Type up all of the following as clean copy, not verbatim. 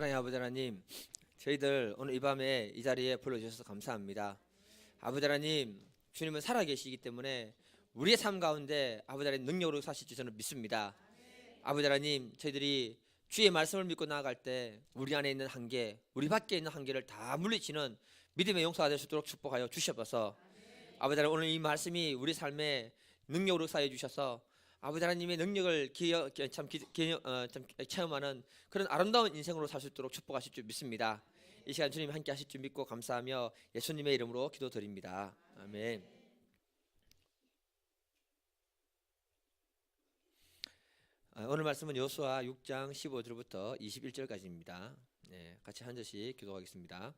사랑의 아버지 하나님, 저희들 오늘 이 밤에 이 자리에 불러주셔서 감사합니다. 아버지 하나님, 주님은 살아계시기 때문에 우리의 삶 가운데 아버지 하나님 능력으로 사실 줄 저는 믿습니다. 아버지 하나님, 저희들이 주의 말씀을 믿고 나아갈 때 우리 안에 있는 한계, 우리 밖에 있는 한계를 다 물리치는 믿음의 용사가 될 수 있도록 축복하여 주시옵소서. 아버지 하나님, 오늘 이 말씀이 우리 삶에 능력으로 쌓여 주셔서 아버지 하나님의 능력을 체험하는 그런 아름다운 인생으로 살 수 있도록 축복하실 줄 믿습니다. 이 시간 주님 함께 하실 줄 믿고 감사하며 예수님의 이름으로 기도드립니다. 아멘. 오늘 말씀은 여호수아 6장 15절부터 21절까지입니다. 같이 한 절씩 기도하겠습니다.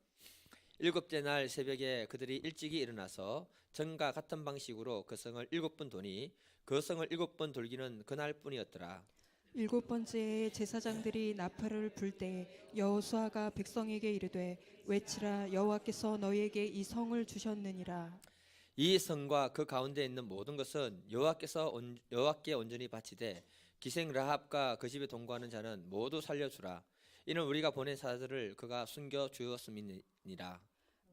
일곱째 날 새벽에 그들이 일찍이 일어나서 전과 같은 방식으로 그 성을 7번 도니 그 성을 7번 돌기는 그날뿐이었더라. 7번째에 제사장들이 나팔을 불 때 여호수아가 백성에게 이르되 외치라 여호와께서 너희에게 이 성을 주셨느니라. 이 성과 그 가운데 있는 모든 것은 여호와께 온전히 바치되 기생 라합과 그 집에 동거하는 자는 모두 살려주라. 이는 우리가 보낸 사자들을 그가 숨겨 주었음이니라.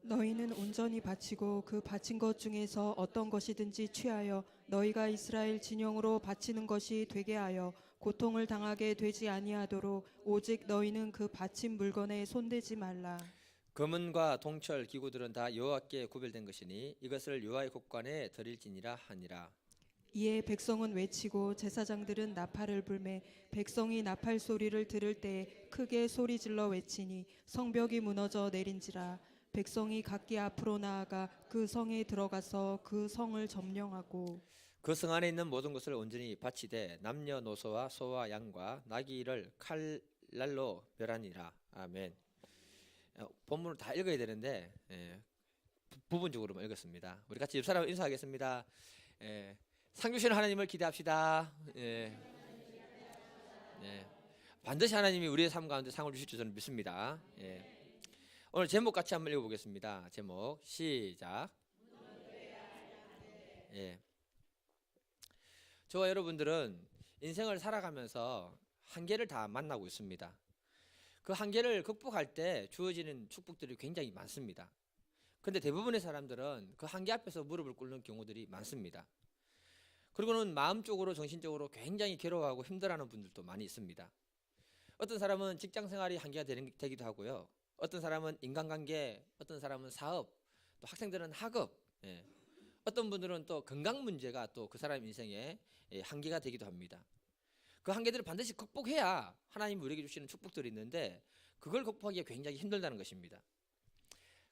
너희는 온전히 바치고 그 바친 것 중에서 어떤 것이든지 취하여 너희가 이스라엘 진영으로 바치는 것이 되게 하여 고통을 당하게 되지 아니하도록 오직 너희는 그 바친 물건에 손대지 말라. 금은과 동철 기구들은 다 여호와께 구별된 것이니 이것을 여호와의 곳간에 드릴지니라 하니라. 이에 백성은 외치고 제사장들은 나팔을 불매 백성이 나팔 소리를 들을 때 크게 소리질러 외치니 성벽이 무너져 내린지라. 백성이 각기 앞으로 나아가 그 성에 들어가서 그 성을 점령하고 그 성 안에 있는 모든 것을 온전히 바치되 남녀노소와 소와 양과 나귀를 칼날로 멸하니라. 아멘. 본문을 다 읽어야 되는데 부분적으로만 읽었습니다. 우리 같이 옆 사람 인사하겠습니다. 상 주시는 하나님을 기대합시다. 반드시 하나님이 우리의 삶 가운데 상을 주실 줄 저는 믿습니다. 오늘 제목 같이 한번 읽어보겠습니다. 제목 시작. 저와 여러분들은 인생을 살아가면서 한계를 다 만나고 있습니다. 그 한계를 극복할 때 주어지는 축복들이 굉장히 많습니다. 그런데 대부분의 사람들은 그 한계 앞에서 무릎을 꿇는 경우들이 많습니다. 그리고는 마음적으로 정신적으로 굉장히 괴로워하고 힘들어하는 분들도 많이 있습니다. 어떤 사람은 직장 생활이 한계가 되기도 하고요. 어떤 사람은 인간관계, 어떤 사람은 사업, 또 학생들은 학업, 어떤 분들은 또 건강 문제가 또 그 사람 인생에 한계가 되기도 합니다. 그 한계들을 반드시 극복해야 하나님이 우리에게 주시는 축복들이 있는데 그걸 극복하기가 굉장히 힘들다는 것입니다.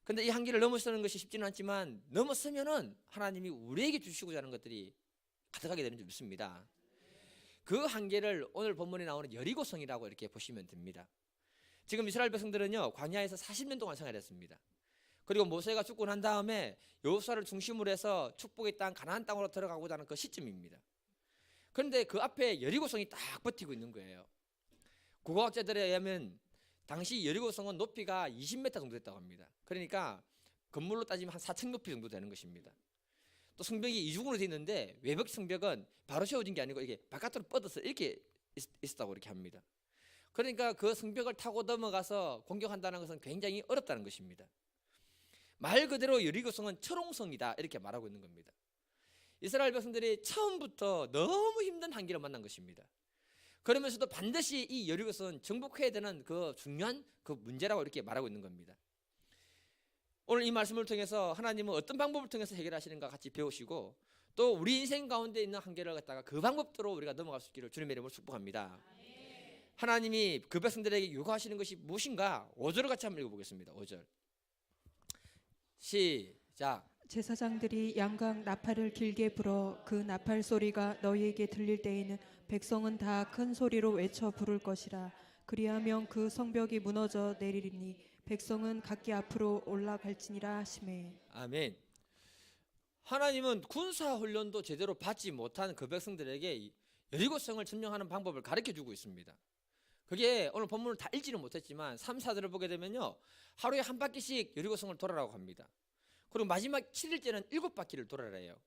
그런데 이 한계를 넘어서는 것이 쉽지는 않지만 넘어서면은 하나님이 우리에게 주시고자 하는 것들이 가득하게 되는 줄 믿습니다. 그 한계를 오늘 본문에 나오는 여리고성이라고 이렇게 보시면 됩니다. 지금 이스라엘 백성들은요 광야에서 40년 동안 생활했습니다. 그리고 모세가 죽고 난 다음에 여호수아를 중심으로 해서 축복의 땅 가나안 땅으로 들어가고자 하는 그 시점입니다. 그런데 그 앞에 여리고성이 딱 버티고 있는 거예요. 국어학자들에 의하면 당시 여리고성은 높이가 20m 정도 됐다고 합니다. 그러니까 건물로 따지면 한 4층 높이 정도 되는 것입니다. 또 성벽이 이중으로 되어 있는데 외벽 성벽은 바로 세워진 게 아니고 이게 바깥으로 뻗어서 이렇게 있었다고 이렇게 합니다. 그러니까 그 성벽을 타고 넘어가서 공격한다는 것은 굉장히 어렵다는 것입니다. 말 그대로 여리고성은 철옹성이다 이렇게 말하고 있는 겁니다. 이스라엘 백성들이 처음부터 너무 힘든 한계를 만난 것입니다. 그러면서도 반드시 이 여리고성은 정복해야 되는 그 중요한 그 문제라고 이렇게 말하고 있는 겁니다. 오늘 이 말씀을 통해서 하나님은 어떤 방법을 통해서 해결하시는가 같이 배우시고 또 우리 인생 가운데 있는 한계를 갖다가 그 방법대로 우리가 넘어갈 수 있기를 주님의 이름으로 축복합니다. 하나님이 그 백성들에게 요구하시는 것이 무엇인가 5절을 같이 한번 읽어보겠습니다. 5절 시작. 제사장들이 양각 나팔을 길게 불어 그 나팔 소리가 너희에게 들릴 때에는 백성은 다 큰 소리로 외쳐 부를 것이라. 그리하면 그 성벽이 무너져 내리리니 백성은 각기 앞으로 올라갈지니라 하시매. 아멘. 하나님은 군사 훈련도 제대로 받지 못한 그 백성들에게 여리고성을 점령하는 방법을 가르쳐주고 있습니다. 그게 오늘 본문을 다 읽지는 못했지만 3, 4절을 보게 되면요 하루에 한 바퀴씩 여리고성을 돌아라고 합니다. 그리고 마지막 7일째는 7바퀴를 돌아라 해요.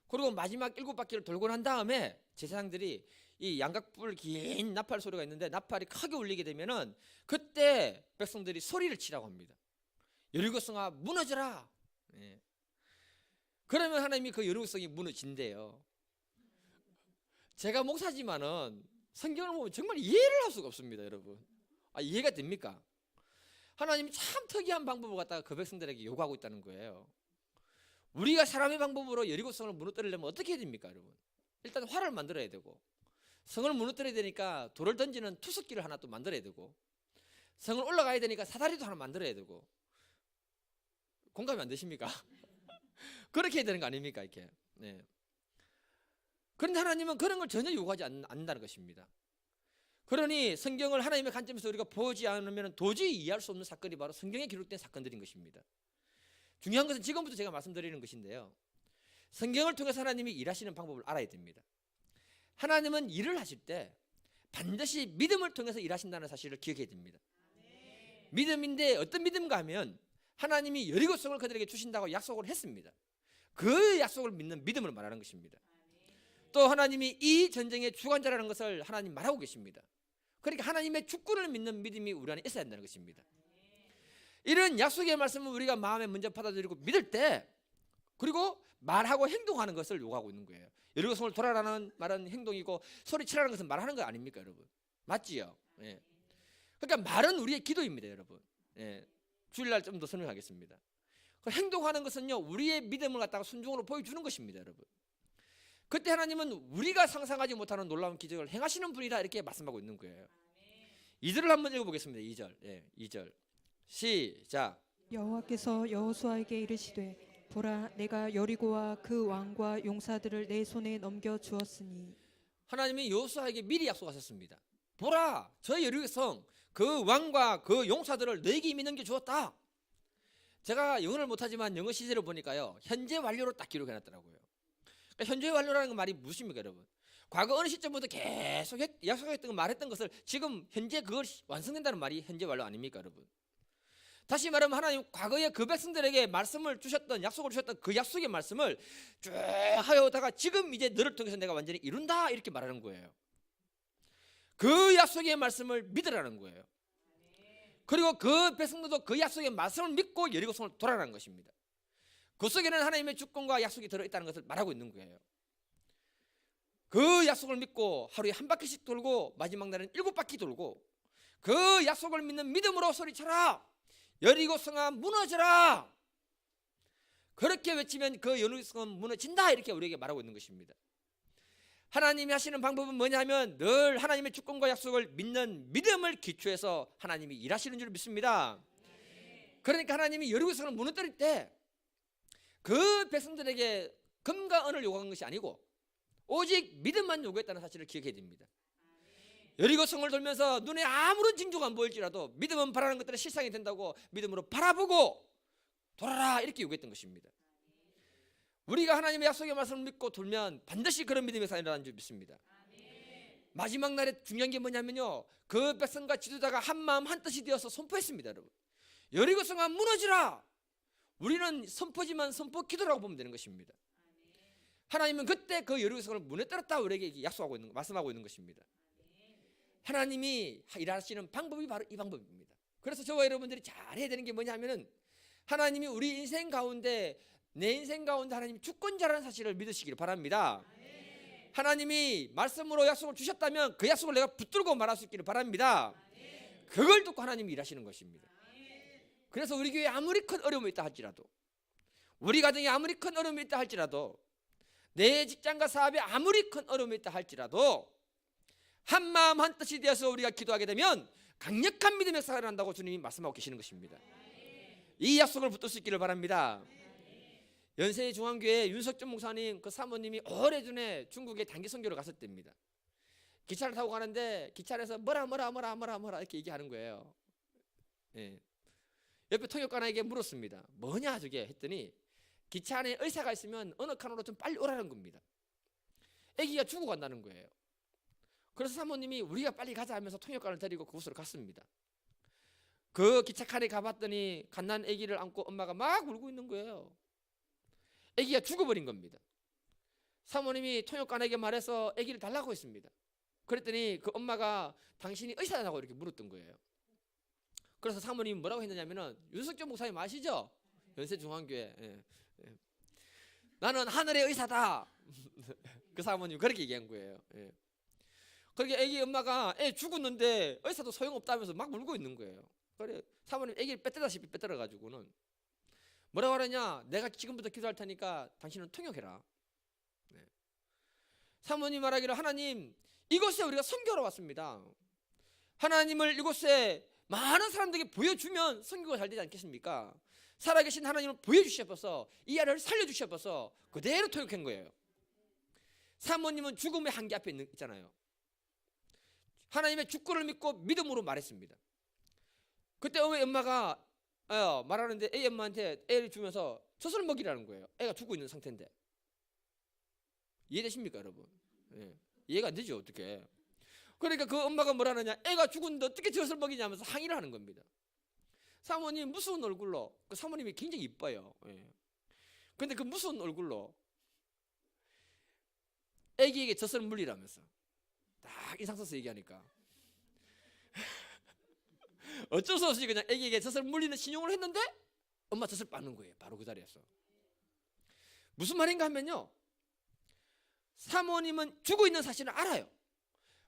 그리고 마지막 7바퀴를 돌고 난 다음에 제사장들이 이 양각불 긴 나팔 소리가 있는데 나팔이 크게 울리게 되면은 그때 백성들이 소리를 치라고 합니다. 여리고성아 무너져라. 예. 그러면 하나님이 그 여리고성이 무너진대요. 제가 목사지만은 성경을 보면 정말 이해를 할 수가 없습니다, 여러분. 이해가 됩니까? 하나님이 참 특이한 방법을 갖다가 그 백성들에게 요구하고 있다는 거예요. 우리가 사람의 방법으로 여리고성을 무너뜨리려면 어떻게 해야 됩니까, 여러분? 일단 활을 만들어야 되고, 성을 무너뜨려야 되니까 돌을 던지는 투석기를 하나 또 만들어야 되고, 성을 올라가야 되니까 사다리도 하나 만들어야 되고. 공감이 안 되십니까? 그렇게 해야 되는 거 아닙니까, 이렇게? 네. 그런데 하나님은 그런 걸 전혀 요구하지 않는다는 것입니다. 그러니 성경을 하나님의 관점에서 우리가 보지 않으면 도저히 이해할 수 없는 사건이 바로 성경에 기록된 사건들인 것입니다. 중요한 것은 지금부터 제가 말씀드리는 것인데요, 성경을 통해서 하나님이 일하시는 방법을 알아야 됩니다. 하나님은 일을 하실 때 반드시 믿음을 통해서 일하신다는 사실을 기억해야 됩니다. 믿음인데 어떤 믿음인가 하면 하나님이 여리고성을 그들에게 주신다고 약속을 했습니다. 그 약속을 믿는 믿음을 말하는 것입니다. 또 하나님이 이 전쟁의 주관자라는 것을 하나님 말하고 계십니다. 그러니까 하나님의 주권을 믿는 믿음이 우리 안에 있어야 한다는 것입니다. 이런 약속의 말씀을 우리가 마음에 먼저 받아들이고 믿을 때, 그리고 말하고 행동하는 것을 요구하고 있는 거예요. 여리고성을 돌아라는 말은 행동이고 소리치라는 것은 말하는 거 아닙니까, 여러분? 맞지요? 예. 그러니까 말은 우리의 기도입니다, 여러분. 예. 주일날 좀 더 설명하겠습니다. 행동하는 것은요, 우리의 믿음을 갖다가 순종으로 보여주는 것입니다, 여러분. 그때 하나님은 우리가 상상하지 못하는 놀라운 기적을 행하시는 분이다, 이렇게 말씀하고 있는 거예요. 2절을 한번 읽어보겠습니다. 2절. 예, 2절. 시작. 여호와께서 여호수아에게 이르시되 보라 내가 여리고와 그 왕과 용사들을 내 손에 넘겨 주었으니. 하나님이 여호수아에게 미리 약속하셨습니다. 보라, 저 여리고성 그 왕과 그 용사들을 너에게 이미 넘겨주었다. 제가 영어를 못하지만 영어 시제를 보니까요, 현재 완료로 딱 기록해놨더라고요. 그러니까 현재 완료라는 건 말이 무엇입니까, 여러분? 과거 어느 시점부터 계속 약속했던 거, 말했던 것을 지금 현재 그걸 완성된다는 말이 현재 완료 아닙니까, 여러분? 다시 말하면 하나님 과거에 그 백성들에게 말씀을 주셨던, 약속을 주셨던 그 약속의 말씀을 쭉 하여다가 지금 이제 너를 통해서 내가 완전히 이룬다, 이렇게 말하는 거예요. 그 약속의 말씀을 믿으라는 거예요. 그리고 그 백성들도 그 약속의 말씀을 믿고 여리고성을 돌아라는 것입니다. 그 속에는 하나님의 주권과 약속이 들어있다는 것을 말하고 있는 거예요. 그 약속을 믿고 하루에 한 바퀴씩 돌고 마지막 날은 7바퀴 돌고 그 약속을 믿는 믿음으로 소리쳐라. 여리고성아 무너져라. 그렇게 외치면 그 여리고성은 무너진다, 이렇게 우리에게 말하고 있는 것입니다. 하나님이 하시는 방법은 뭐냐면 늘 하나님의 주권과 약속을 믿는 믿음을 기초해서 하나님이 일하시는 줄 믿습니다. 그러니까 하나님이 여리고성을 무너뜨릴 때 그 백성들에게 금과 은을 요구한 것이 아니고 오직 믿음만 요구했다는 사실을 기억해야 됩니다. 여리고성을 돌면서 눈에 아무런 징조가 안 보일지라도 믿음은 바라는 것들은 실상이 된다고 믿음으로 바라보고 돌아라, 이렇게 요구했던 것입니다. 우리가 하나님의 약속의 말씀을 믿고 돌면 반드시 그런 믿음에서 일어나는 줄 믿습니다. 마지막 날에 중요한 게 뭐냐면요, 그 백성과 지도자가 한 마음 한 뜻이 되어서 선포했습니다. 여러분, 여리고성아 무너지라. 우리는 선포지만 선포 기도라고 보면 되는 것입니다. 하나님은 그때 그 여리고성을 무너뜨렸다 우리에게 약속하고 있는, 말씀하고 있는 것입니다. 하나님이 일하시는 방법이 바로 이 방법입니다. 그래서 저와 여러분들이 잘 해야 되는 게 뭐냐면은 하나님이 우리 인생 가운데, 내 인생 가운데 하나님이 주권자라는 사실을 믿으시기를 바랍니다. 하나님이 말씀으로 약속을 주셨다면 그 약속을 내가 붙들고 말할 수 있기를 바랍니다. 그걸 듣고 하나님이 일하시는 것입니다. 그래서 우리 교회에 아무리 큰 어려움이 있다 할지라도, 우리 가정에 아무리 큰 어려움이 있다 할지라도, 내 직장과 사업에 아무리 큰 어려움이 있다 할지라도 한 마음 한 뜻이 되어서 우리가 기도하게 되면 강력한 믿음의 역사가 난다고 주님이 말씀하고 계시는 것입니다. 이 약속을 붙들 수 있기를 바랍니다. 연세의 중앙교회 윤석준 목사님 그 사모님이 오래전에 중국에 단기 선교를 갔을 때입니다. 기차를 타고 가는데 기차에서 뭐라 이렇게 얘기하는 거예요. 예. 옆에 통역관에게 물었습니다. 뭐냐 저게 했더니 기차 안에 의사가 있으면 어느 칸으로 좀 빨리 오라는 겁니다. 아기가 죽어간다는 거예요. 그래서 사모님이 우리가 빨리 가자 하면서 통역관을 데리고 그곳으로 갔습니다. 그 기차 칸에 가봤더니 갓난 아기를 안고 엄마가 막 울고 있는 거예요. 아기가 죽어버린 겁니다. 사모님이 통역관에게 말해서 아기를 달라고 했습니다. 그랬더니 그 엄마가 당신이 의사냐고 이렇게 물었던 거예요. 그래서 사모님이 뭐라고 했느냐면은, 윤석준 목사님 아시죠? 연세중앙교회. 예. 예. 나는 하늘의 의사다. 그 사모님 그렇게 얘기한 거예요. 예. 그렇게 애기 엄마가 애 죽었는데 의사도 소용없다면서 막 울고 있는 거예요. 그래 사모님 애기를 빼뜨다시피 빼뜨려 가지고는 뭐라고 하느냐, 내가 지금부터 기도할 테니까 당신은 통역해라. 네. 사모님 말하기를, 하나님, 이곳에 우리가 선교하러 왔습니다. 하나님을 이곳에 많은 사람들에게 보여주면 선교가 잘 되지 않겠습니까? 살아계신 하나님을 보여주셔서 이 아이를 살려주셔서 그대로 통역한 거예요. 사모님은 죽음의 한계 앞에 있잖아요. 하나님의 주권을 믿고 믿음으로 말했습니다. 그때 엄마가 말하는데 애 엄마한테 애를 주면서 젖을 먹이라는 거예요. 애가 죽고 있는 상태인데. 이해되십니까 여러분? 예. 이해가 안 되죠 어떻게. 그러니까 그 엄마가 뭐라느냐, 애가 죽었는데 어떻게 젖을 먹이냐면서 항의를 하는 겁니다. 사모님 무서운 얼굴로, 그 사모님이 굉장히 이뻐요. 예. 근데 그 무서운 얼굴로 애기에게 젖을 물리라면서 딱 인상 써서 얘기하니까 어쩔 수 없이 그냥 애기에게 젖을 물리는 신용을 했는데 엄마 젖을 빠는 거예요. 바로 그 자리에서. 무슨 말인가 하면요, 사모님은 죽어 있는 사실을 알아요.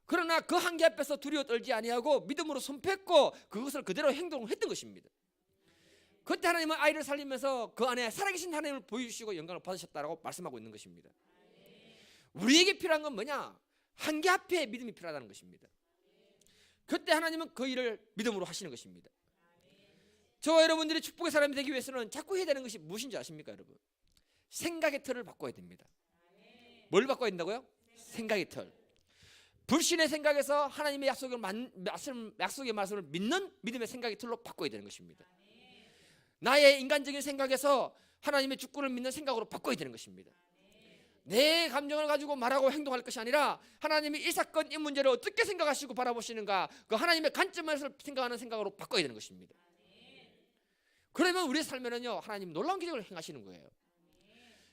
그러나 그 한계 앞에서 두려워 떨지 아니하고 믿음으로 손 폈고 그것을 그대로 행동을 했던 것입니다. 그때 하나님은 아이를 살리면서 그 안에 살아계신 하나님을 보여주시고 영광을 받으셨다라고 말씀하고 있는 것입니다. 우리에게 필요한 건 뭐냐? 한계 앞에 믿음이 필요하다는 것입니다. 그때 하나님은 그 일을 믿음으로 하시는 것입니다. 저와 여러분들이 축복의 사람이 되기 위해서는 자꾸 해야 되는 것이 무엇인지 아십니까 여러분? 생각의 틀을 바꿔야 됩니다. 뭘 바꿔야 된다고요? 생각의 틀. 불신의 생각에서 하나님의 약속의 말씀을 믿는 믿음의 생각의 틀로 바꿔야 되는 것입니다. 나의 인간적인 생각에서 하나님의 주권을 믿는 생각으로 바꿔야 되는 것입니다. 내 감정을 가지고 말하고 행동할 것이 아니라 하나님이 이 사건 이 문제를 어떻게 생각하시고 바라보시는가, 그 하나님의 관점에서 생각하는 생각으로 바꿔야 되는 것입니다. 그러면 우리의 삶에는요 하나님 놀라운 기적을 행하시는 거예요.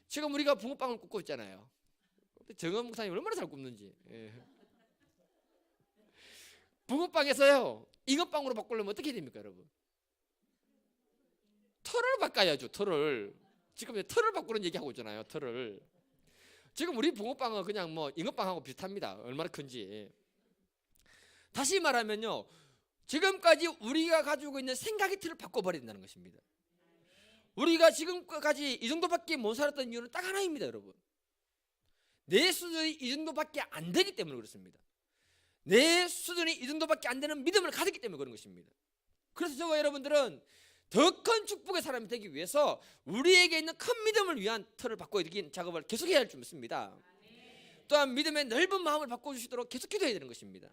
지금 우리가 붕어빵을 굽고 있잖아요. 정은 목사님 얼마나 잘 굽는지. 예. 붕어빵에서요 잉어빵으로 바꾸려면 어떻게 해야 됩니까 여러분? 털을 바꿔야죠. 털을. 지금 털을 바꾸는 얘기하고 있잖아요. 털을. 지금 우리 붕어빵은 그냥 뭐 잉어빵하고 비슷합니다. 얼마나 큰지. 다시 말하면요, 지금까지 우리가 가지고 있는 생각의 틀을 바꿔버려야 된다는 것입니다. 우리가 지금까지 이 정도밖에 못 살았던 이유는 딱 하나입니다 여러분. 내 수준이 이 정도밖에 안 되기 때문에 그렇습니다. 내 수준이 이 정도밖에 안 되는 믿음을 가졌기 때문에 그런 것입니다. 그래서 저와 여러분들은 더 큰 축복의 사람이 되기 위해서 우리에게 있는 큰 믿음을 위한 틀을 바꿔드리는 작업을 계속해야 할 줄 믿습니다. 또한 믿음의 넓은 마음을 바꿔주시도록 계속 기도해야 되는 것입니다.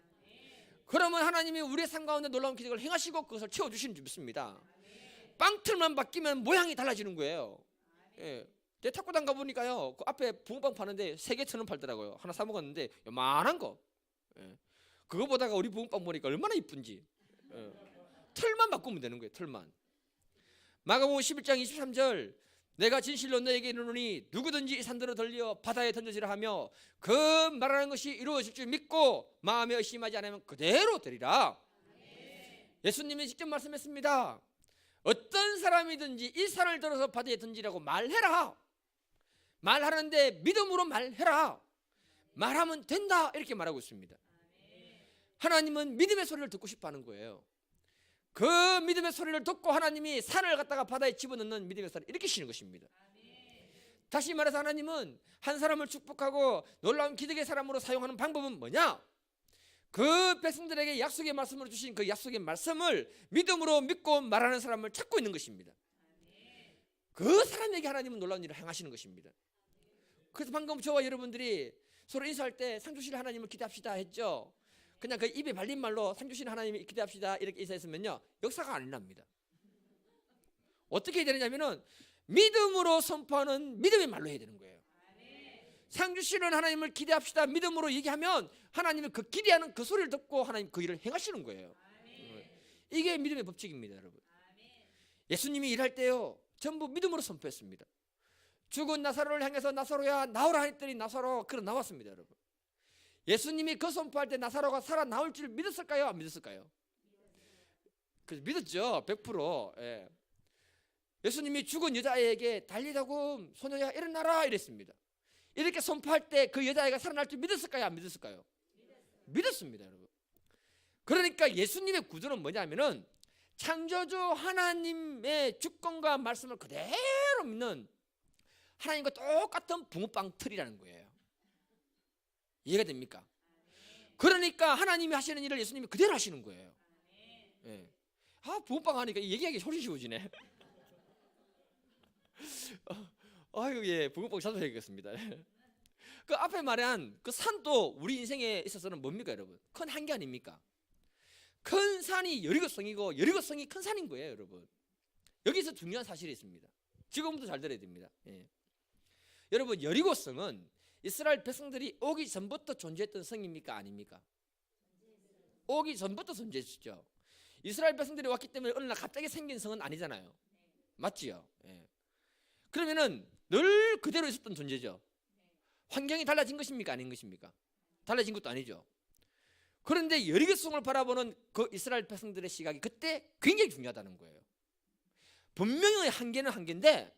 그러면 하나님이 우리의 삶 가운데 놀라운 기적을 행하시고 그것을 채워주시는 줄 믿습니다. 빵틀만 바뀌면 모양이 달라지는 거예요. 예. 내 탁구장 가보니까요 그 앞에 붕어빵 파는데 3개 1,000원 팔더라고요. 하나 사 먹었는데 요만한 거. 예. 그거 보다가 우리 붕어빵 보니까 얼마나 이쁜지. 예. 틀만 바꾸면 되는 거예요. 틀만. 마가복음 11장 23절, 내가 진실로 너에게 이르노니 누구든지 이 산들을 돌려 바다에 던져지라 하며 그 말하는 것이 이루어질 줄 믿고 마음에 의심하지 않으면 그대로 되리라. 예수님이 직접 말씀했습니다. 어떤 사람이든지 이 산을 들어서 바다에 던지라고 말해라. 말하는데 믿음으로 말해라. 말하면 된다. 이렇게 말하고 있습니다. 하나님은 믿음의 소리를 듣고 싶어 하는 거예요. 그 믿음의 소리를 듣고 하나님이 산을 갖다가 바다에 집어넣는 믿음의 소리를 일으키시는 것입니다. 다시 말해서 하나님은 한 사람을 축복하고 놀라운 기적의 사람으로 사용하는 방법은 뭐냐? 그 백성들에게 약속의 말씀을 주신 그 약속의 말씀을 믿음으로 믿고 말하는 사람을 찾고 있는 것입니다. 그 사람에게 하나님은 놀라운 일을 행하시는 것입니다. 그래서 방금 저와 여러분들이 서로 인사할 때 상 주실 하나님을 기대합시다 했죠. 그냥 그 입에 발린 말로 상 주신 하나님을 기대합시다 이렇게 인사했으면요 역사가 안 일어납니다. 어떻게 해야 되느냐면은 믿음으로 선포하는 믿음의 말로 해야 되는 거예요. 상 주시는 하나님을 기대합시다 믿음으로 얘기하면 하나님이 그 기대하는 그 소리를 듣고 하나님 그 일을 행하시는 거예요. 이게 믿음의 법칙입니다 여러분. 예수님이 일할 때요 전부 믿음으로 선포했습니다. 죽은 나사로를 향해서 나사로야 나오라 했더니 나사로 그러 나왔습니다 여러분. 예수님이 그 선포할 때 나사로가 살아나올 줄 믿었을까요? 안 믿었을까요? 그래서 믿었죠. 100%. 예. 예수님이 죽은 여자에게 달리다고 소녀야 일어나라 이랬습니다. 이렇게 선포할 때 그 여자애가 살아날 줄 믿었을까요? 안 믿었을까요? 믿었습니다, 여러분. 그러니까 예수님의 구조는 뭐냐면은 창조주 하나님의 주권과 말씀을 그대로 믿는 하나님과 똑같은 붕어빵 틀이라는 거예요. 이해가 됩니까? 그러니까 하나님이 하시는 일을 예수님이 그대로 하시는 거예요. 예. 붕어빵 하니까 얘기하기 훨씬 쉬워지네. 아유, 예, 붕어빵 자주 해야겠습니다. 그 앞에 말한 그 산도 우리 인생에 있어서는 뭡니까, 여러분? 큰 한계 아닙니까? 큰 산이 여리고성이고 여리고성이 큰 산인 거예요, 여러분. 여기서 중요한 사실이 있습니다. 지금부터 잘 들어야 됩니다. 예. 여러분, 여리고성은 이스라엘 백성들이 오기 전부터 존재했던 성입니까, 아닙니까? 오기 전부터 존재했죠. 이스라엘 백성들이 왔기 때문에 어느 날 갑자기 생긴 성은 아니잖아요. 맞지요? 예. 그러면은 늘 그대로 있었던 존재죠. 환경이 달라진 것입니까, 아닌 것입니까? 달라진 것도 아니죠. 그런데 여리고성을 바라보는 그 이스라엘 백성들의 시각이 그때 굉장히 중요하다는 거예요. 분명히 한계는 한계인데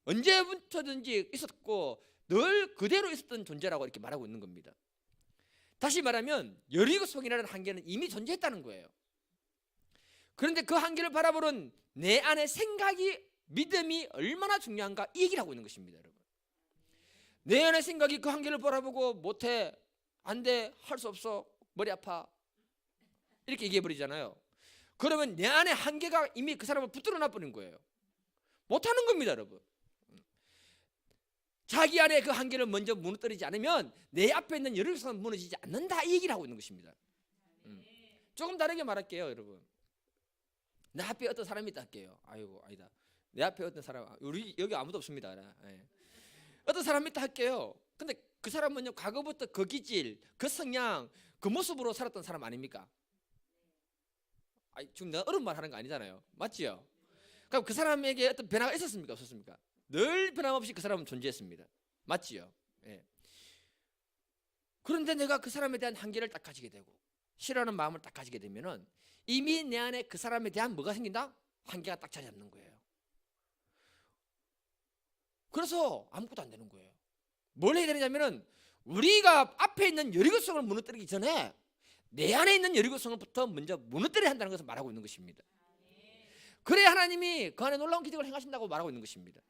언제부터든지 있었고 늘 그대로 있었던 존재라고 이렇게 말하고 있는 겁니다. 다시 말하면 여리고성이라는 한계는 이미 존재했다는 거예요. 그런데 그 한계를 바라보는 내 안의 생각이, 믿음이 얼마나 중요한가, 이 얘기를 하고 있는 것입니다, 여러분. 내 안의 생각이 그 한계를 바라보고 못해, 안 돼, 할 수 없어, 머리 아파, 이렇게 얘기해 버리잖아요. 그러면 내 안의 한계가 이미 그 사람을 붙들어 놔버린 거예요. 못하는 겁니다, 여러분. 자기 안에 그 한계를 먼저 무너뜨리지 않으면 내 앞에 있는 여리고성은 무너지지 않는다, 이 얘기를 하고 있는 것입니다. 조금 다르게 말할게요, 여러분. 내 앞에 어떤 사람이 있다 할게요. 아이고, 아니다. 내 앞에 어떤 사람, 우리 여기 아무도 없습니다. 예. 어떤 사람이 있다 할게요. 근데 그 사람은요, 과거부터 그 기질, 그 성향, 그 모습으로 살았던 사람 아닙니까? 지금 내가 어려운 말 하는 거 아니잖아요. 맞지요? 그럼 그 사람에게 어떤 변화가 있었습니까, 없었습니까? 늘 변함없이 그 사람은 존재했습니다. 맞지요? 예. 그런데 내가 그 사람에 대한 한계를 딱 가지게 되고 싫어하는 마음을 딱 가지게 되면은 이미 내 안에 그 사람에 대한 뭐가 생긴다? 한계가 딱 자리 잡는 거예요. 그래서 아무것도 안 되는 거예요. 뭘 해야 되냐면은 우리가 앞에 있는 여리고성을 무너뜨리기 전에 내 안에 있는 여리고성부터 먼저 무너뜨려야 한다는 것을 말하고 있는 것입니다. 그래야 하나님이 그 안에 놀라운 기적을 행하신다고 말하고 있는 것입니다.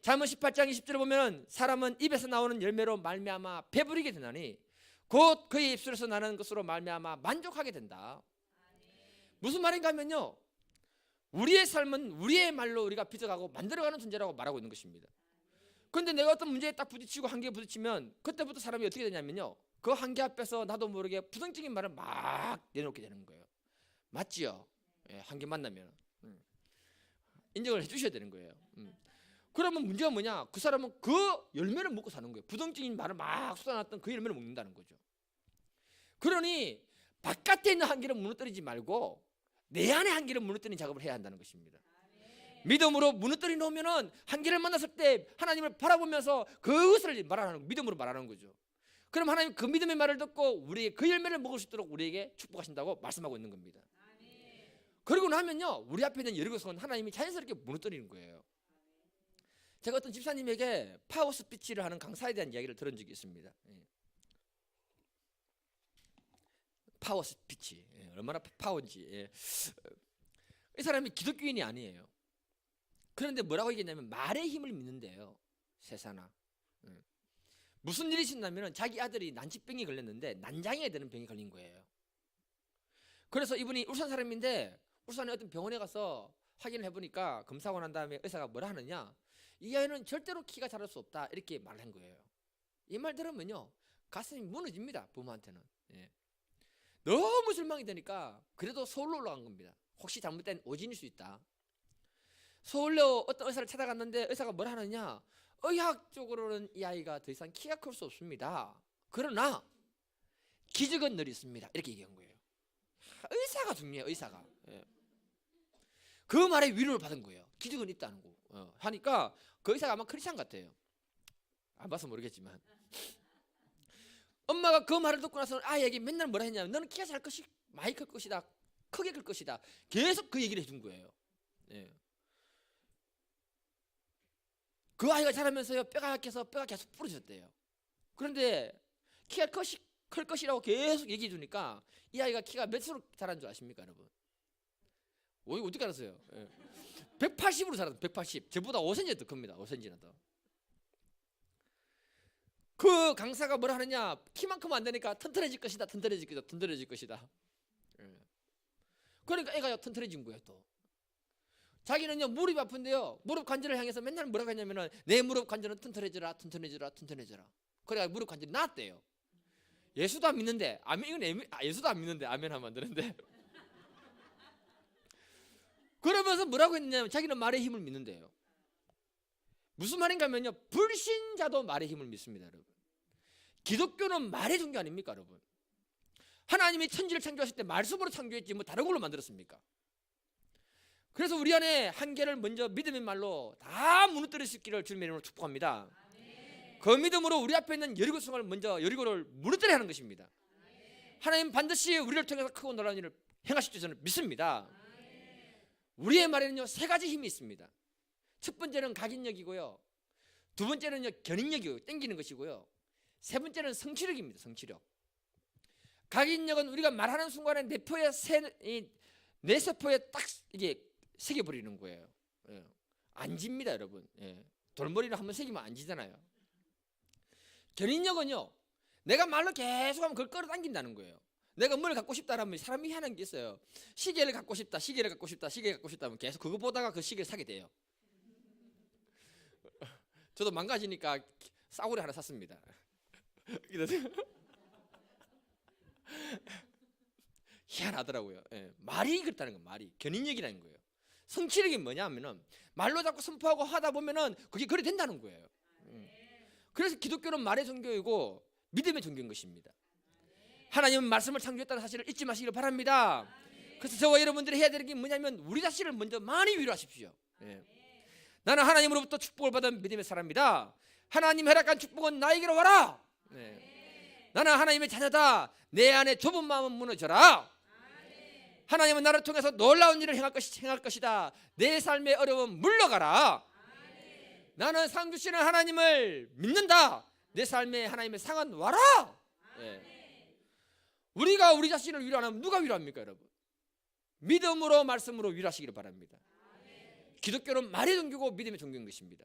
잠언 18장 20절에 보면 사람은 입에서 나오는 열매로 말미암아 배부르게 되나니 곧 그의 입술에서 나는 것으로 말미암아 만족하게 된다. 무슨 말인가 하면요, 우리의 삶은 우리의 말로 우리가 빚어가고 만들어가는 존재라고 말하고 있는 것입니다. 그런데 내가 어떤 문제에 딱 부딪히고 한계에 부딪히면 그때부터 사람이 어떻게 되냐면요, 그 한계 앞에서 나도 모르게 부정적인 말을 막 내놓게 되는 거예요. 맞지요? 예, 한계 만나면 인정을 해주셔야 되는 거예요. 그러면 문제가 뭐냐? 그 사람은 그 열매를 먹고 사는 거예요. 부정적인 말을 막 쏟아놨던 그 열매를 먹는다는 거죠. 그러니 바깥에 있는 한계를 무너뜨리지 말고 내 안의 한계를 무너뜨리는 작업을 해야 한다는 것입니다. 믿음으로 무너뜨려 놓으면은 한계를 만났을 때 하나님을 바라보면서 그것을 말하는, 믿음으로 말하는 거죠. 그럼 하나님 그 믿음의 말을 듣고 우리의 그 열매를 먹을 수 있도록 우리에게 축복하신다고 말씀하고 있는 겁니다. 그리고 나면요, 우리 앞에 있는 여리고성은 하나님이 자연스럽게 무너뜨리는 거예요. 제가 어떤 집사님에게 파워 스피치를 하는 강사에 대한 이야기를 들은 적이 있습니다. 파워 스피치, 얼마나 파워인지. 이 사람이 기독교인이 아니에요. 그런데 뭐라고 얘기했냐면 말의 힘을 믿는데요, 세사나. 무슨 일이 있었냐면 자기 아들이 난치병이 걸렸는데 난장에 되는 병이 걸린 거예요. 그래서 이분이 울산 사람인데 울산에 어떤 병원에 가서 확인을 해보니까 검사하고 난 다음에 의사가 뭐라 하느냐, 이 아이는 절대로 키가 자랄 수 없다, 이렇게 말한 거예요. 이 말 들으면요, 가슴이 무너집니다, 부모한테는. 너무 실망이 되니까 그래도 서울로 올라간 겁니다. 혹시 잘못된 오진일 수 있다. 서울로 어떤 의사를 찾아갔는데 의사가 뭐라 하느냐, 의학적으로는 이 아이가 더 이상 키가 클 수 없습니다. 그러나 기적은 늘 있습니다, 이렇게 얘기한 거예요. 의사가 중요해요, 의사가. 그 말에 위로를 받은 거예요. 기적은 있다는 거 하니까 그 의사가 아마 크리스찬 같아요. 안 봐서 모르겠지만 엄마가 그 말을 듣고 나서 아이에게 맨날 뭐라 했냐면 너는 키가 잘 것이 많이 클 것이다, 크게 클 것이다, 계속 그 얘기를 해준 거예요. 예. 그 아이가 자라면서요 뼈가 약해서 뼈가 계속 부러졌대요. 그런데 키가 클 것이라고 계속 얘기해 주니까 이 아이가 키가 몇으로 자란 줄 아십니까 여러분? 어떻게 알았어요? 예. 180으로 자랐어요. 180. 저보다 5cm 더 큽니다. 5cm나 더. 그 강사가 뭐라 하느냐, 키만큼 안 되니까 튼튼해질 것이다, 튼튼해질 것이다, 튼튼해질 것이다. 예. 그러니까 애가 튼튼해진 거예요. 또 자기는요 무릎이 아픈데요 무릎 관절을 향해서 맨날 뭐라고 했냐면은 내 무릎 관절은 튼튼해져라, 튼튼해져라, 튼튼해져라. 그래야 무릎 관절이 나았대요. 예수도 안 믿는데 예수도 안 믿는데 아멘 하면 안 되는데 그러면서 뭐라고 했냐면 자기는 말의 힘을 믿는데요. 무슨 말인가 하면요 불신자도 말의 힘을 믿습니다. 여러분, 기독교는 말의 종교 아닙니까? 여러분, 하나님이 천지를 창조하실 때 말씀으로 창조했지 뭐 다른 걸로 만들었습니까? 그래서 우리 안에 한계를 먼저 믿음의 말로 다 무너뜨릴 수 있기를 주님의 이름으로 축복합니다. 그 믿음으로 우리 앞에 있는 여리고성을 먼저 여리고를 무너뜨려야 하는 것입니다. 하나님 반드시 우리를 통해서 크고 놀라운 일을 행하실 줄 저는 믿습니다. 우리의 말에는요 세 가지 힘이 있습니다. 첫 번째는 각인력이고요, 두 번째는요 견인력이고 땡기는 것이고요, 세 번째는 성취력입니다. 성취력. 각인력은 우리가 말하는 순간에 내 세포에 딱 이게 새겨버리는 거예요. 예. 안 집니다 여러분. 예. 돌머리를 한번 새기면 안 지잖아요. 견인력은요 내가 말로 계속하면 그걸 끌어당긴다는 거예요. 내가 뭘 갖고 싶다라면 사람이 희한한 게 있어요. 시계를 갖고 싶다, 시계를 갖고 싶다, 시계를 갖고 싶다 하면 계속 그거 보다가 그 시계를 사게 돼요. 저도 망가지니까 싸구려 하나 샀습니다. 희한하더라고요. 예. 말이 그렇다는 거예요. 말이 견인력이라는 거예요. 성취력이 뭐냐 하면은 말로 자꾸 선포하고 하다 보면은 그게 그래 된다는 거예요. 그래서 기독교는 말의 종교이고 믿음의 종교인 것입니다. 하나님은 말씀을 창조했다는 사실을 잊지 마시기를 바랍니다. 그래서 저와 여러분들이 해야 되는 게 뭐냐면 우리 자신을 먼저 많이 위로하십시오. 예. 나는 하나님으로부터 축복을 받은 믿음의 사람입니다. 하나님 허락한 축복은 나에게로 와라. 예. 나는 하나님의 자녀다. 내 안에 좁은 마음은 무너져라. 하나님은 나를 통해서 놀라운 일을 행할 것이다. 내 삶의 어려움 물러가라. 나는 상 주시는 하나님을 믿는다. 내 삶에 하나님의 상은 와라. 예. 우리가 우리 자신을 위로 안 하면 누가 위로합니까 여러분? 믿음으로 말씀으로 위로하시기를 바랍니다. 기독교는 말의 종교고 믿음의 종교인 것입니다.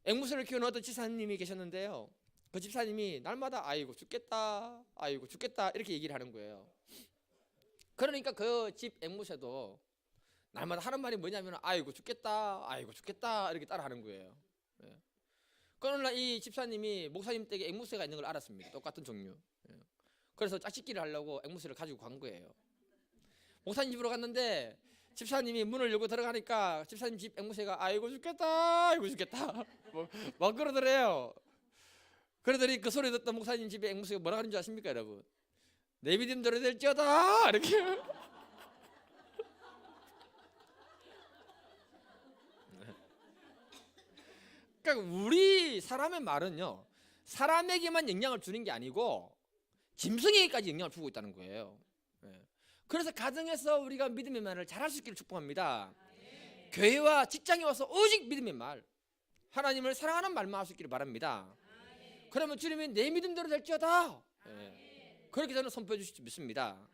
앵무새를 키우는 어떤 집사님이 계셨는데요, 그 집사님이 날마다 아이고 죽겠다, 아이고 죽겠다 이렇게 얘기를 하는 거예요. 그러니까 그 집 앵무새도 날마다 하는 말이 뭐냐면 아이고 죽겠다, 아이고 죽겠다 이렇게 따라 하는 거예요. 예. 그러는 날 이 집사님이 목사님 댁에 앵무새가 있는 걸 알았습니다. 똑같은 종류. 예. 그래서 짝짓기를 하려고 앵무새를 가지고 간 거예요. 목사님 집으로 갔는데 집사님이 문을 열고 들어가니까 집사님 집 앵무새가 아이고 죽겠다, 아이고 죽겠다 막 그러더래요. 그러더니 그 소리 듣던 목사님 집에 앵무새가 뭐라 하는 줄 아십니까 여러분? 내 믿음대로 될지어다 이렇게. 그러니까 우리 사람의 말은요 사람에게만 영향을 주는 게 아니고 짐승에게까지 영향을 주고 있다는 거예요. 그래서 가정에서 우리가 믿음의 말을 잘할 수 있기를 축복합니다. 교회와 직장에 와서 오직 믿음의 말, 하나님을 사랑하는 말만 할 수 있기를 바랍니다. 그러면 주님이 내 믿음대로 될지어다. 그렇게 저는 선포해 주실 줄 믿습니다.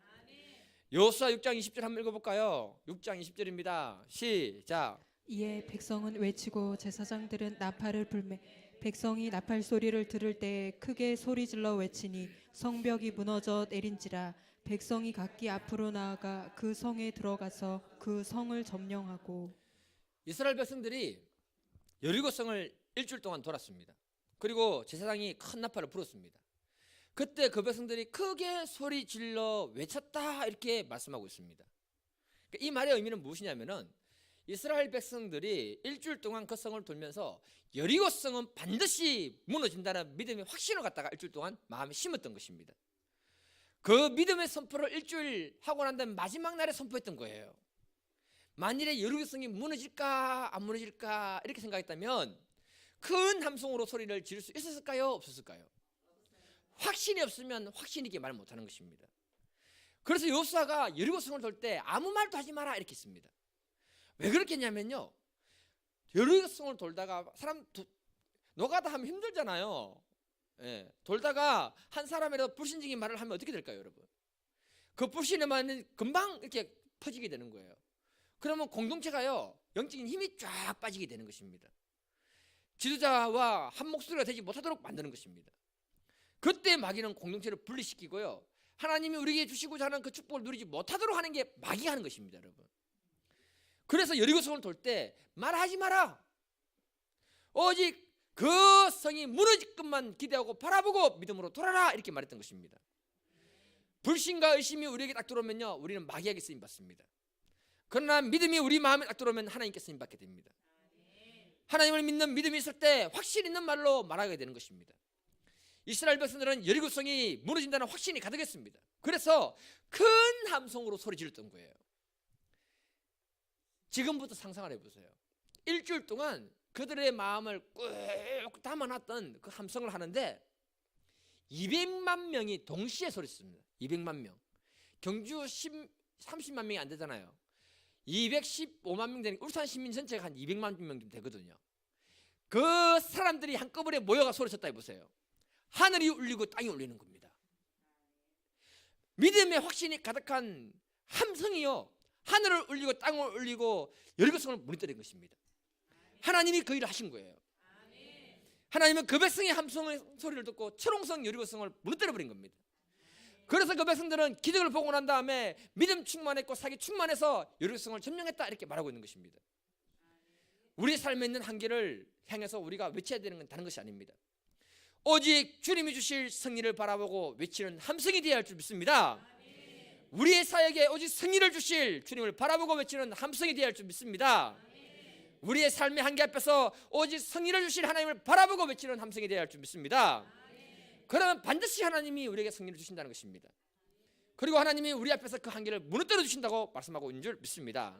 여호수아 6장 20절 한번 읽어볼까요? 6장 20절입니다. 시작. 이에 백성은 외치고 제사장들은 나팔을 불매 백성이 나팔 소리를 들을 때 크게 소리질러 외치니 성벽이 무너져 내린지라. 백성이 각기 앞으로 나아가 그 성에 들어가서 그 성을 점령하고. 이스라엘 백성들이 여리고성을 일주일 동안 돌았습니다. 그리고 제사장이 큰 나팔을 불었습니다. 그때 그 백성들이 크게 소리 질러 외쳤다 이렇게 말씀하고 있습니다. 이 말의 의미는 무엇이냐면은 이스라엘 백성들이 일주일 동안 그 성을 돌면서 여리고성은 반드시 무너진다는 믿음의 확신을 갖다가 일주일 동안 마음에 심었던 것입니다. 그 믿음의 선포를 일주일 하고 난 다음에 마지막 날에 선포했던 거예요. 만일에 여리고성이 무너질까 안 무너질까 이렇게 생각했다면 큰 함성으로 소리를 지를 수 있었을까요? 없었을까요? 확신이 없으면 확신 있게 말 못하는 것입니다. 그래서 여호수아가 여리고성을 돌 때 아무 말도 하지 마라 이렇게 했습니다. 왜 그렇게 했냐면요, 여리고성을 돌다가 사람 노가다 하면 힘들잖아요. 예, 돌다가 한 사람이라도 불신적인 말을 하면 어떻게 될까요, 여러분? 그 불신의 말은 금방 이렇게 퍼지게 되는 거예요. 그러면 공동체가요, 영적인 힘이 쫙 빠지게 되는 것입니다. 지도자와 한 목소리가 되지 못하도록 만드는 것입니다. 그때 마귀는 공동체를 분리시키고요, 하나님이 우리에게 주시고자 하는 그 축복을 누리지 못하도록 하는 게 마귀가 하는 것입니다, 여러분. 그래서 여리고성을 돌 때 말하지 마라. 오직 그 성이 무너질 것만 기대하고 바라보고 믿음으로 돌아라 이렇게 말했던 것입니다. 불신과 의심이 우리에게 딱 들어오면요, 우리는 마귀에게 쓰임 받습니다. 그러나 믿음이 우리 마음에 딱 들어오면 하나님께 쓰임 받게 됩니다. 하나님을 믿는 믿음이 있을 때 확신 있는 말로 말하게 되는 것입니다. 이스라엘 백성들은 여리고성이 무너진다는 확신이 가득했습니다. 그래서 큰 함성으로 소리 질렀던 거예요. 지금부터 상상을 해보세요. 일주일 동안 그들의 마음을 꾹 담아놨던 그 함성을 하는데 200만 명이 동시에 소리쳤습니다. 200만 명. 경주 30만 명이 안 되잖아요. 215만 명 되는 울산 시민 전체가 한 200만 명 되거든요. 그 사람들이 한꺼번에 모여가 소리쳤다 해보세요. 하늘이 울리고 땅이 울리는 겁니다. 믿음의 확신이 가득한 함성이요, 하늘을 울리고 땅을 울리고 여리고성을 무너뜨린 것입니다. 하나님이 그 일을 하신 거예요. 하나님은 그 백성의 함성의 소리를 듣고 철옹성 여리고성을 무너뜨려 버린 겁니다. 그래서 그 백성들은 기적을 보고 난 다음에 믿음 충만했고 사기 충만해서 여리고성을 점령했다 이렇게 말하고 있는 것입니다. 우리 삶에 있는 한계를 향해서 우리가 외쳐야 되는 건 다른 것이 아닙니다. 오직 주님이 주실 승리를 바라보고 외치는 함성이 되어야 할 줄 믿습니다. 우리의 사역에 오직 승리를 주실 주님을 바라보고 외치는 함성이 되어야 할 줄 믿습니다. 우리의 삶의 한계 앞에서 오직 승리를 주실 하나님을 바라보고 외치는 함성이 되어야 할 줄 믿습니다. 그러면 반드시 하나님이 우리에게 승리를 주신다는 것입니다. 그리고 하나님이 우리 앞에서 그 한계를 무너뜨려 주신다고 말씀하고 있는 줄 믿습니다.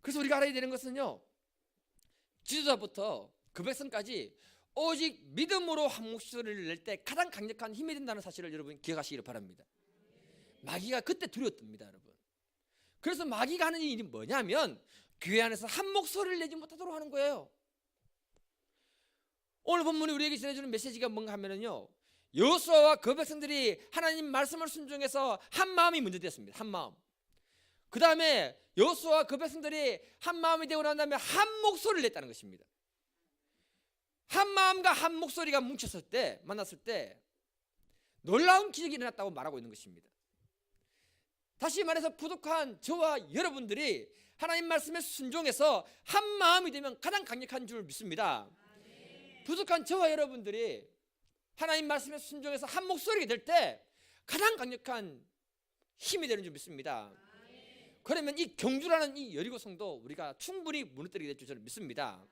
그래서 우리가 알아야 되는 것은요, 지도자부터 그 백성까지 오직 믿음으로 한 목소리를 낼 때 가장 강력한 힘이 된다는 사실을 여러분 기억하시기를 바랍니다. 마귀가 그때 두려웠답니다, 여러분. 그래서 마귀가 하는 일이 뭐냐면 교회 안에서 한 목소리를 내지 못하도록 하는 거예요. 오늘 본문이 우리에게 전해주는 메시지가 뭔가 하면은요, 여호수아와 그 백성들이 하나님 말씀을 순종해서 한 마음이 먼저 됐습니다. 한 마음. 그 다음에 여호수아와 그 백성들이 한 마음이 되고 난 다음에 한 목소리를 냈다는 것입니다. 한 마음과 한 목소리가 뭉쳤을 때, 만났을 때 놀라운 기적이 일어났다고 말하고 있는 것입니다. 다시 말해서 부족한 저와 여러분들이 하나님 말씀에 순종해서 한 마음이 되면 가장 강력한 줄 믿습니다. 부족한 저와 여러분들이 하나님 말씀에 순종해서 한 목소리가 될 때 가장 강력한 힘이 되는 줄 믿습니다. 그러면 이 경주라는 이 여리고성도 우리가 충분히 무너뜨리게 될 줄 저는 믿습니다.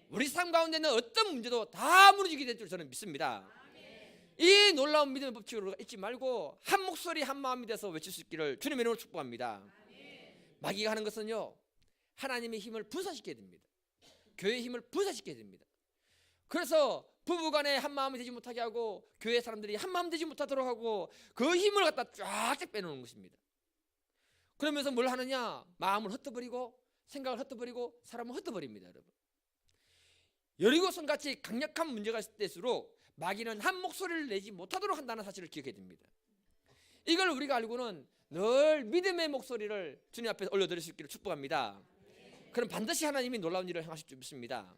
우리 삶 가운데 있는 어떤 문제도 다 무너지게 될 줄 저는 믿습니다. 이 놀라운 믿음의 법칙을 잊지 말고 한 목소리 한 마음이 돼서 외칠 수 있기를 주님의 이름으로 축복합니다. 마귀가 하는 것은요, 하나님의 힘을 분산시켜야 됩니다. 교회의 힘을 분산시켜야 됩니다. 그래서 부부간에 한 마음이 되지 못하게 하고 교회 사람들이 한 마음 되지 못하도록 하고 그 힘을 갖다 쫙쫙 빼놓는 것입니다. 그러면서 뭘 하느냐, 마음을 흩어버리고 생각을 흩어버리고 사람을 흩어버립니다. 여러분, 여리고성 같이 강력한 문제가 있을 때일수록 마귀는 한 목소리를 내지 못하도록 한다는 사실을 기억해야 됩니다. 이걸 우리가 알고는 늘 믿음의 목소리를 주님 앞에 올려드릴 수 있기를 축복합니다. 그럼 반드시 하나님이 놀라운 일을 행하실 줄 믿습니다.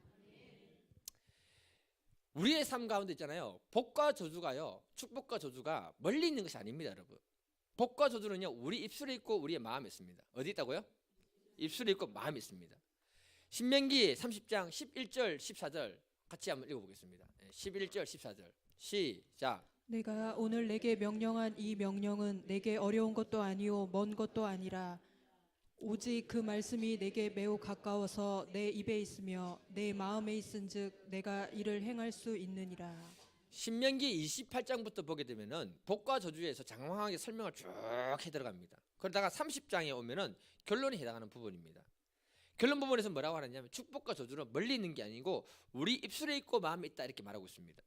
우리의 삶 가운데 있잖아요, 복과 저주가요, 축복과 저주가 멀리 있는 것이 아닙니다. 여러분, 복과 저주는요, 우리 입술에 있고 우리의 마음에 있습니다. 어디 있다고요? 입술에 있고 마음에 있습니다. 신명기 30장 11절 14절 같이 한번 읽어보겠습니다. 11절 14절 시작. 내가 오늘 내게 명령한 이 명령은 내게 어려운 것도 아니요 먼 것도 아니라 오직 그 말씀이 내게 매우 가까워서 내 입에 있으며 내 마음에 있은즉 내가 이를 행할 수 있느니라. 신명기 28장부터 보게 되면은 복과 저주에서 장황하게 설명을 쭉 해 들어갑니다. 그러다가 30장에 오면은 결론에 해당하는 부분입니다. 결론 부분에서 뭐라고 하느냐면 축복과 저주는 멀리 있는 게 아니고 우리 입술에 있고 마음에 있다 이렇게 말하고 있습니다.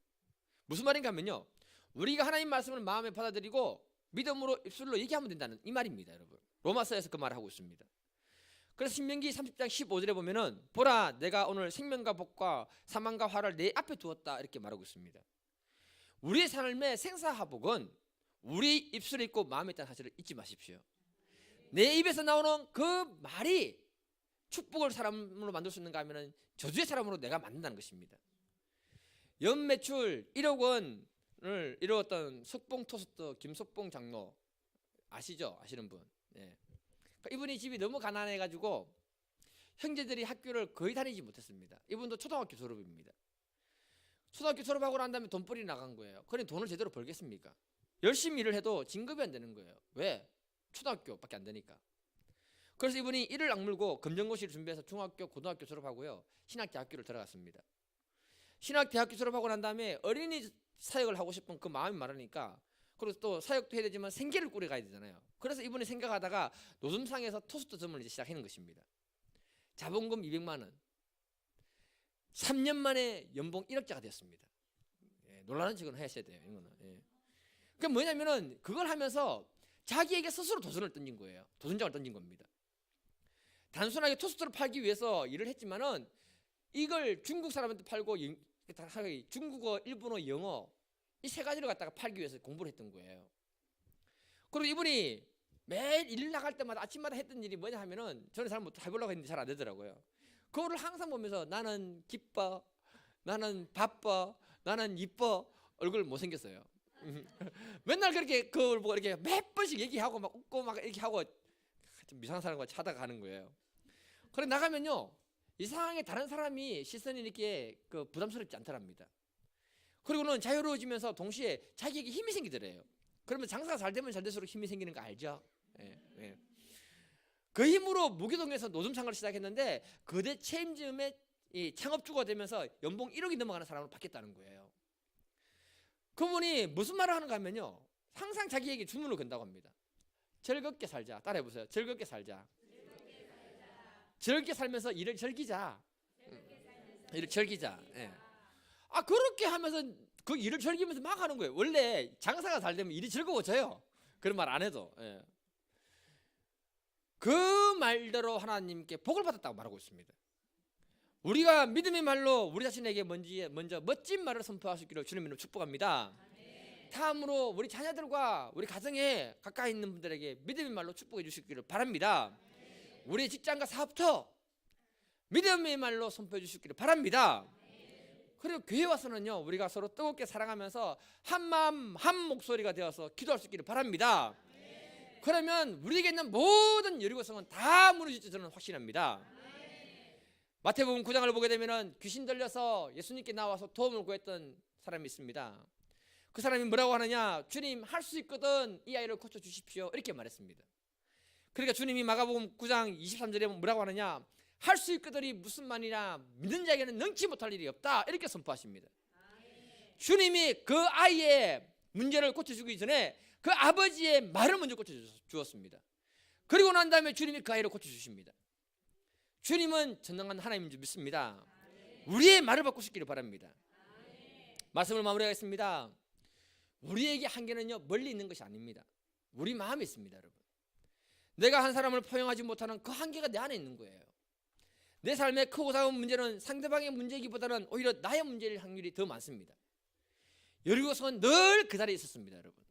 무슨 말인가 하면요, 우리가 하나님 말씀을 마음에 받아들이고 믿음으로 입술로 얘기하면 된다는 이 말입니다, 여러분. 로마서에서 그 말을 하고 있습니다. 그래서 신명기 30장 15절에 보면은 보라 내가 오늘 생명과 복과 사망과 화를 내 앞에 두었다 이렇게 말하고 있습니다. 우리의 삶의 생사화복은 우리 입술에 있고 마음에 있다는 사실을 잊지 마십시오. 내 입에서 나오는 그 말이 축복을 사람으로 만들 수 있는가 하면은 저주의 사람으로 내가 만든다는 것입니다. 연매출 1억 원을 이루었던 석봉 토스트 김석봉 장로 아시죠? 아시는 분. 예. 이분이 집이 너무 가난해가지고 형제들이 학교를 거의 다니지 못했습니다. 이분도 초등학교 졸업입니다. 초등학교 졸업하고 난 다음에 돈벌이 나간 거예요. 그러니 돈을 제대로 벌겠습니까? 열심히 일을 해도 진급이 안 되는 거예요. 왜? 초등학교밖에 안 되니까. 그래서 이분이 이를 악물고 검정고시를 준비해서 중학교, 고등학교 졸업하고요. 신학대학교를 들어갔습니다. 신학대학교 졸업하고 난 다음에 어린이 사역을 하고 싶은 그 마음이 많으니까 그리고 또 사역도 해야 되지만 생계를 꾸려가야 되잖아요. 그래서 이분이 생각하다가 노점상에서 토스트점을 이제 시작하는 것입니다. 자본금 200만 원. 3년 만에 연봉 1억짜리가 되었습니다. 예, 놀라는 직은 하셔야 돼요. 이거는. 예. 그게 뭐냐면은 그걸 하면서 자기에게 스스로 도전을 던진 거예요. 도전장을 던진 겁니다. 단순하게 토스트를 팔기 위해서 일을 했지만은 이걸 중국 사람한테 팔고 중국어, 일본어, 영어 이 세 가지를 갖다가 팔기 위해서 공부를 했던 거예요. 그리고 이분이 매일 일 나갈 때마다 아침마다 했던 일이 뭐냐 하면은 저는 잘 못 해보려고 했는데 잘 안 되더라고요. 그거를 항상 보면서 나는 기뻐, 나는 바빠, 나는 이뻐 얼굴 못 생겼어요. 맨날 그렇게 그걸 보고 이렇게 몇 번씩 얘기하고 막 웃고 막 이렇게 하고 좀 이상한 사람과 찾아가는 거예요. 그래 나가면요 이상하게 다른 사람이 시선이 이렇게 그 부담스럽지 않더랍니다. 그리고는 자유로워지면서 동시에 자기에게 힘이 생기더래요. 그러면 장사가 잘 되면 잘 될수록 힘이 생기는 거 알죠? 예, 예. 그 힘으로 무교동에서 노점상을 시작했는데 그대 체인점의 이 창업주가 되면서 연봉 1억이 넘어가는 사람으로 바뀌었다는 거예요. 그분이 무슨 말을 하는가 하면요 항상 자기에게 주문을 건다고 합니다. 즐겁게 살자. 따라해보세요. 즐겁게 살자. 즐겁게 살면서 일을 즐기자. 일을 즐기자. 예. 아 그렇게 하면서 그 일을 즐기면서 막 하는 거예요. 원래 장사가 잘 되면 일이 즐거워져요. 그런 말 안 해도. 예. 그 말대로 하나님께 복을 받았다고 말하고 있습니다. 우리가 믿음의 말로 우리 자신에게 먼저 멋진 말을 선포할 수 있기를 주님으로 축복합니다. 다음으로 우리 자녀들과 우리 가정에 가까이 있는 분들에게 믿음의 말로 축복해 주시기를 바랍니다. 우리 직장과 사업터 믿음의 말로 선포해 주시기를 바랍니다. 그리고 교회 와서는요 우리가 서로 뜨겁게 사랑하면서 한 마음 한 목소리가 되어서 기도할 수 있기를 바랍니다. 그러면 우리에게 있는 모든 여리고성은 다 무너질지 저는 확신합니다. 마태복음 9장을 보게 되면은 귀신 들려서 예수님께 나와서 도움을 구했던 사람이 있습니다. 그 사람이 뭐라고 하느냐? 주님 할 수 있거든 이 아이를 고쳐 주십시오 이렇게 말했습니다. 그러니까 주님이 마가복음 9장 23절에 뭐라고 하느냐? 할 수 있거든이 무슨 말이냐? 믿는 자에게는 능치 못할 일이 없다 이렇게 선포하십니다. 주님이 그 아이의 문제를 고쳐주기 전에 그 아버지의 말을 먼저 고쳐주었습니다. 그리고 난 다음에 주님이 그 아이를 고쳐주십니다. 주님은 전능한 하나님인 줄 믿습니다. 우리의 말을 받고 싶기를 바랍니다. 말씀을 마무리하겠습니다. 우리에게 한계는요 멀리 있는 것이 아닙니다. 우리 마음에 있습니다. 여러분, 내가 한 사람을 포용하지 못하는 그 한계가 내 안에 있는 거예요. 내 삶의 크고 작은 문제는 상대방의 문제이기보다는 오히려 나의 문제일 확률이 더 많습니다. 여리고성은 늘 그 자리에 있었습니다. 여러분,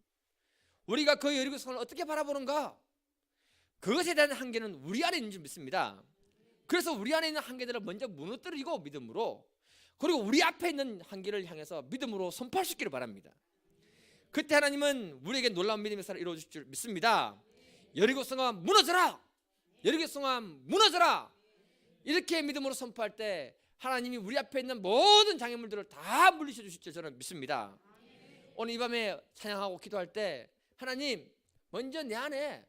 우리가 그 여리고성을 어떻게 바라보는가? 그것에 대한 한계는 우리 안에 있는 줄 믿습니다. 그래서 우리 안에 있는 한계들을 먼저 무너뜨리고 믿음으로, 그리고 우리 앞에 있는 한계를 향해서 믿음으로 선포할 수 있기를 바랍니다. 그때 하나님은 우리에게 놀라운 믿음의 사를 이루어 주실 줄 믿습니다. 여리고성아 무너져라! 여리고성아 무너져라! 이렇게 믿음으로 선포할 때 하나님이 우리 앞에 있는 모든 장애물들을 다 물리쳐 주실 줄 저는 믿습니다. 오늘 이 밤에 찬양하고 기도할 때 하나님 먼저 내 안에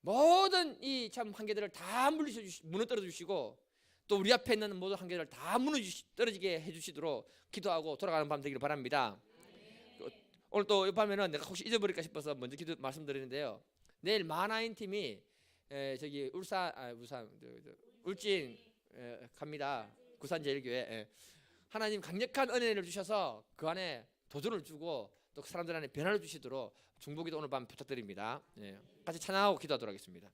모든 이 참 한계들을 다 무너뜨려 주시고 또 우리 앞에 있는 모든 한계들을 다 무너뜨리게 해주시도록 기도하고 돌아가는 밤 되기를 바랍니다. 오늘 또 이 밤에는 내가 혹시 잊어버릴까 싶어서 먼저 기도 말씀드리는데요. 내일 마나인 팀이 저기 울진 갑니다. 구산제일교회. 하나님 강력한 은혜를 주셔서 그 안에 도전을 주고 또 사람들한테 변화를 주시도록 중보기도 오늘 밤 부탁드립니다. 예, 같이 찬양하고 기도하도록 하겠습니다.